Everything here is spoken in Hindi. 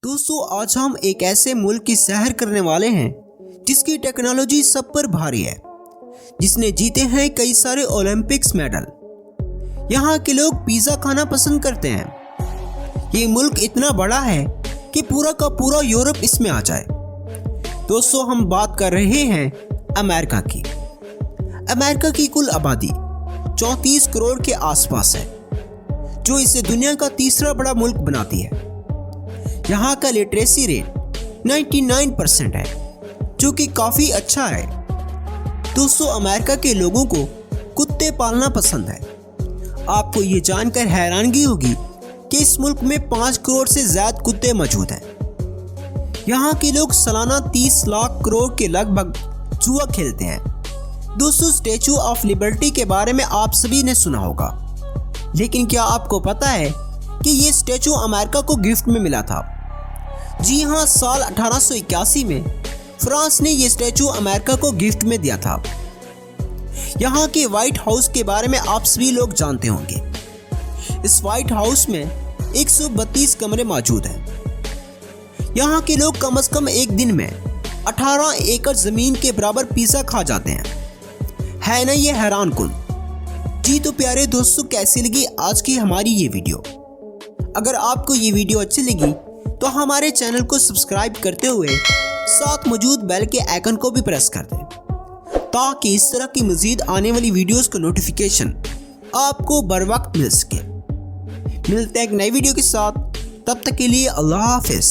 दोस्तों आज हम एक ऐसे मुल्क की सैर करने वाले हैं जिसकी टेक्नोलॉजी सब पर भारी है, जिसने जीते हैं कई सारे ओलंपिक्स मेडल। यहाँ के लोग पिज़्ज़ा खाना पसंद करते हैं। ये मुल्क इतना बड़ा है कि पूरा का पूरा यूरोप इसमें आ जाए। दोस्तों हम बात कर रहे हैं अमेरिका की। अमेरिका की कुल आबादी 34 करोड़ के आसपास है, जो इसे दुनिया का तीसरा बड़ा मुल्क बनाती है। यहाँ का लिटरेसी रेट 99% है, जो कि काफ़ी अच्छा है। दोस्तों अमेरिका के लोगों को कुत्ते पालना पसंद है। आपको ये जानकर हैरानगी होगी कि इस मुल्क में 5 करोड़ से ज़्यादा कुत्ते मौजूद हैं। यहाँ के लोग सालाना 30 लाख करोड़ के लगभग जुआ खेलते हैं। दोस्तों स्टैचू ऑफ लिबर्टी के बारे में आप सभी ने सुना होगा, लेकिन क्या आपको पता है कि ये स्टैचू अमेरिका को गिफ्ट में मिला था? जी हाँ, साल 1881 में फ्रांस ने ये स्टैचू अमेरिका को गिफ्ट में दिया था। यहाँ के व्हाइट हाउस के बारे में आप सभी लोग जानते होंगे। इस व्हाइट हाउस में 132 कमरे मौजूद हैं। यहाँ के लोग कम से कम एक दिन में 18 एकड़ ज़मीन के बराबर पिज़्ज़ा खा जाते हैं। है ना ये हैरान कुन। जी तो प्यारे दोस्तों, कैसी लगी आज की हमारी ये वीडियो? अगर आपको ये वीडियो अच्छी लगी तो हमारे चैनल को सब्सक्राइब करते हुए साथ मौजूद बेल के आइकन को भी प्रेस कर दें, ताकि इस तरह की मज़ीद आने वाली वीडियोस का नोटिफिकेशन आपको बर वक्त मिल सके। मिलते हैं एक नई वीडियो के साथ, तब तक के लिए अल्लाह हाफिज़।